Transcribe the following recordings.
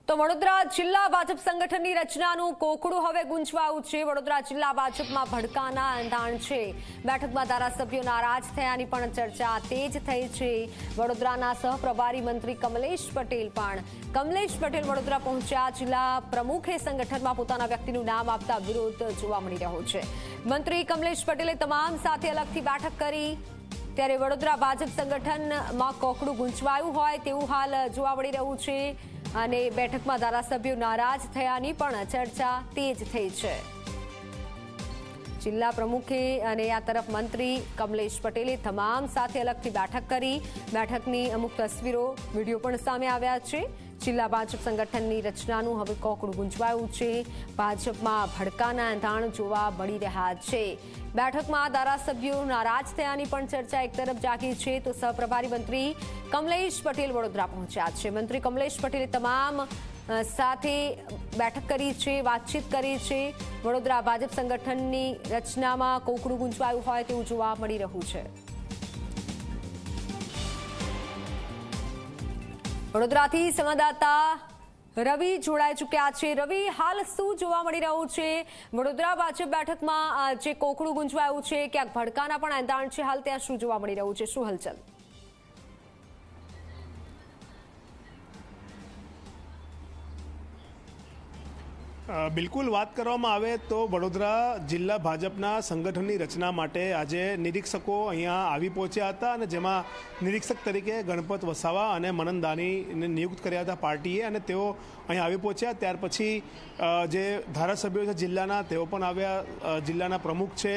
તો વડોદરા જિલ્લા ભાજપ સંગઠનની રચનાનું કોકડું હવે ગુંજવાયું છે। વડોદરા જિલ્લા ભાજપમાં ભડકાના એંધાણ છે। બેઠકમાં ધારાસભ્યો નારાજ થયાની પણ ચર્ચા તેજ થઈ છે। વડોદરાના સહપ્રભારી મંત્રી કમલેશ પટેલ વડોદરા પહોંચ્યા। જિલ્લા પ્રમુખે સંગઠનમાં પોતાના વ્યક્તિનું નામ આપતા વિરોધ જોવા મળી રહ્યો છે। મંત્રી કમલેશ પટેલે તમામ સાથે અલગથી બેઠક કરી, ત્યારે વડોદરા ભાજપ સંગઠનમાં કોકડું ગુંજવાયું હોય તેવું હાલ જોવા મળી રહ્યું છે અને બેઠકમાં ધારાસભ્યો નારાજ થયાની પણ ચર્ચા તેજ થઈ છે। જિલ્લા પ્રમુખે અને આ તરફ મંત્રી કમલેશ પટેલે તમામ સાથે અલગથી બેઠક કરી। બેઠકની અમુક તસવીરો, વિડીયો પણ સામે આવ્યા છે। જિલ્લા ભાજપ સંગઠનની રચનાનું હવે કોકડું ગુંજવાયું છે। ભાજપમાં ભડકાના એંધાણ જોવા મળી રહ્યા છે। બેઠકમાં ધારાસભ્યો નારાજ થયાની પણ ચર્ચા એક તરફ જાગી છે, તો સહપ્રભારી મંત્રી કમલેશ પટેલ વડોદરા પહોંચ્યા છે। મંત્રી કમલેશ પટેલે તમામ સાથે બેઠક કરી છે, વાતચીત કરી છે। વડોદરા ભાજપ સંગઠનની રચનામાં કોકડું ગુંજવાયું હોય તેવું જોવા મળી રહ્યું છે। વડોદરાથી સંવાદદાતા રવિ જોડાઈ ચૂક્યા છે। રવિ, હાલ શું જોવા મળી રહ્યું છે? વડોદરા ભાજપ બેઠકમાં જે કોકડું ગુંજવાયું છે, ક્યાંક ભડકાના પણ એંધાણ છે, હાલ ત્યાં શું જોવા મળી રહ્યું છે? શું હલચલ? બિલકુલ વાત કરવામાં આવે તો વડોદરા જિલ્લા ભાજપના સંગઠનની રચના માટે આજે નિરીક્ષકો અહીંયા આવી પહોંચ્યા હતા અને જેમાં નિરીક્ષક તરીકે ગણપત વસાવા અને મનન દાનીને નિયુક્ત કર્યા હતા પાર્ટીએ, અને તેઓ અહીંયા આવી પહોંચ્યા। ત્યાર પછી જે ધારાસભ્યો છે જિલ્લાના, તેઓ પણ આવ્યા। જિલ્લાના પ્રમુખ છે,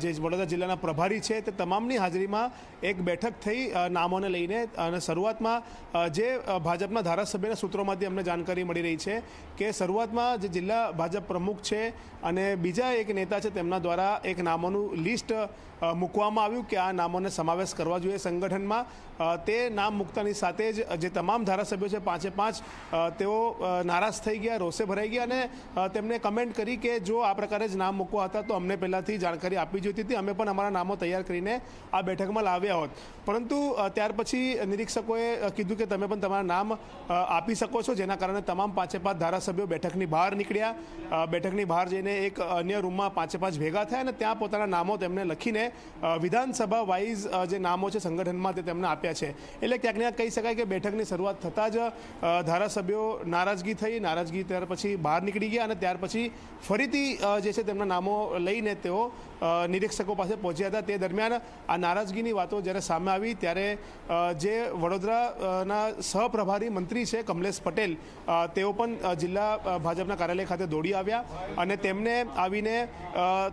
જે વડોદરા જિલ્લાના પ્રભારી છે, તે તમામની હાજરીમાં એક બેઠક થઈ નામોને લઈને, અને શરૂઆતમાં જે ભાજપના ધારાસભ્યના સૂત્રોમાંથી અમને જાણકારી મળી રહી છે કે શરૂઆતમાં જે જિલ્લા ભાજપ પ્રમુખ છે અને બીજા એક નેતા છે, તેમના દ્વારા એક નામોનું લિસ્ટ મૂકવામાં આવ્યું કે આ નામોને સમાવેશ કરવા જોઈએ સંગઠનમાં। તે નામ મૂકતાની સાથે જ જે તમામ ધારાસભ્યો છે, 5 તેઓ નારાજ થઈ ગયા, રોષે ભરાઈ ગયા અને તેમને કમેન્ટ કરી કે જો આ પ્રકારે જ નામ મૂકવા હતા તો અમને પહેલાંથી જાણકારી આપવી જોઈતી હતી, અમે પણ અમારા નામો તૈયાર કરીને આ બેઠકમાં લાવ્યા હોત। પરંતુ ત્યાર પછી નિરીક્ષકોએ કીધું કે તમે પણ તમારા નામ આપી શકો છો, જેના કારણે તમામ 5 ધારાસભ્યો બેઠકની બહાર નીકળ્યા। બેઠકની બહાર જઈને એક અન્ય રૂમમાં 5 ભેગા થયા અને ત્યાં પોતાના નામો તેમને લખીને વિધાનસભા વાઇઝ જે નામો છે સંગઠનમાં તે તેમને આપ્યા છે। એટલે ક્યાંક ને ક્યાંક કહી શકાય કે બેઠકની શરૂઆત થતાં જ ધારાસભ્યો નારાજગી ત્યાર પછી બહાર નીકળી ગયા અને ત્યાર પછી ફરીથી જે છે તેમના નામો લઈને તેઓ નિરીક્ષકો પાસે પહોંચ્યા હતા। તે દરમિયાન આ નારાજગીની વાતો જ્યારે સામે આવી ત્યારે જે વડોદરાના સહપ્રભારી મંત્રી છે કમલેશ પટેલ, તેઓ પણ જિલ્લા ભાજપના કાર્યાલય ખાતે દોડી આવ્યા અને તેમને આવીને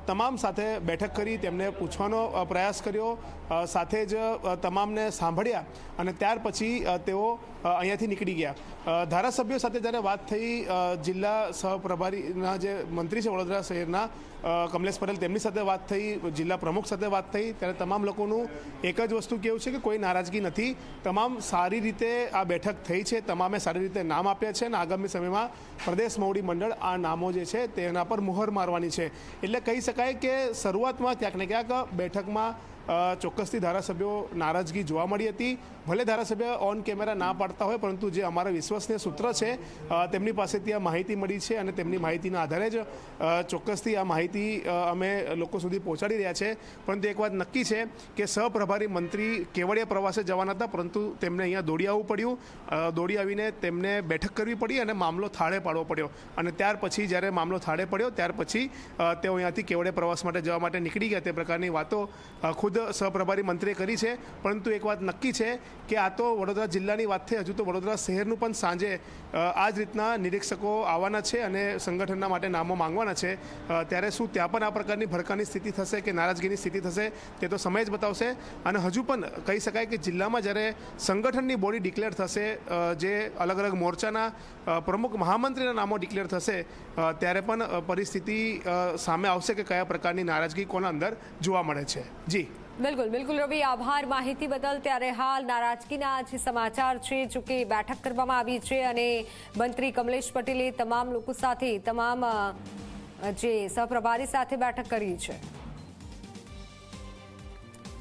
તમામ સાથે બેઠક કરી, તેમને પૂછવાનો પ્રયાસ કર્યો, સાથે જ તમામને સાંભળ્યા અને ત્યાર પછી તેઓ અહીંયાથી નીકળી ગયા। ધારાસભ્યો સાથે જ્યારે વાત થઈ, જિલ્લા સહપ્રભારીના જે મંત્રી છે વડોદરા શહેરના કમલેશ પટેલ, તેમની સાથે વાત થઈ, જિલ્લા પ્રમુખ સાથે વાત થઈ, ત્યારે તમામ લોકોનું એક જ વસ્તુ કહેવું છે કે કોઈ નારાજગી નથી, તમામ સારી રીતે આ બેઠક થઈ છે, તમામે સારી રીતે નામ આપ્યા છે અને આગામી સમયમાં પ્રદેશ મોવડી મંડળ આ નામો જે છે તેના પર મુહર મારવાની છે। એટલે કહી શકાય કે શરૂઆતમાં ક્યાંક ને ક્યાંક બેઠકમાં ચોક્કસથી ધારાસભ્યો નારાજગી જોવા મળી હતી। ભલે ધારાસભ્ય ઓન કેમેરા ના પાડતા હોય, પરંતુ જે અમારા વિશ્વસનીય સૂત્ર છે તેમની પાસેથી આ માહિતી મળી છે અને તેમની માહિતીના આધારે જ ચોક્કસથી આ માહિતી અમે લોકો સુધી પહોંચાડી રહ્યા છે। પરંતુ એક વાત નક્કી છે કે સહપ્રભારી મંત્રી કેવડિયા પ્રવાસે જવાના હતા, પરંતુ તેમને અહીંયા દોડી આવવું પડ્યું। દોડી આવીને તેમને બેઠક કરવી પડી અને મામલો થાળે પાડવો પડ્યો અને ત્યાર પછી જ્યારે મામલો થાળે પડ્યો ત્યાર પછી તેઓ અહીંયાથી કેવડિયા પ્રવાસ માટે જવા માટે નીકળી ગયા। તે પ્રકારની વાતો ખુદ સહપ્રભારી મંત્રીએ કરી છે। પરંતુ એક વાત નક્કી છે કે આ તો વડોદરા જિલ્લાની વાત થઈ, હજુ તો વડોદરા શહેરનું પણ સાંજે આ જ રીતના નિરીક્ષકો આવવાના છે અને સંગઠનના માટે નામો માંગવાના છે। ત્યારે શું ત્યાં પણ આ પ્રકારની ભડકાની સ્થિતિ થશે કે નારાજગીની સ્થિતિ થશે તે તો સમય જ બતાવશે। અને હજુ પણ કહી શકાય કે જિલ્લામાં જ્યારે સંગઠનની બોડી ડિક્લેર થશે, જે અલગ અલગ મોરચાના પ્રમુખ મહામંત્રીના નામો ડિક્લેર થશે, ત્યારે પણ પરિસ્થિતિ સામે આવશે કે કયા પ્રકારની નારાજગી કોના અંદર જોવા મળે છે। જી બિલકુલ રવિ, આભાર માહિતી બદલ। ત્યારે હાલ નારાજગીના જે સમાચાર છે, જો કે બેઠક કરવામાં આવી છે અને મંત્રી કમલેશ પટેલે તમામ લોકો સાથે, તમામ જે સહપ્રભારી સાથે બેઠક કરી છે।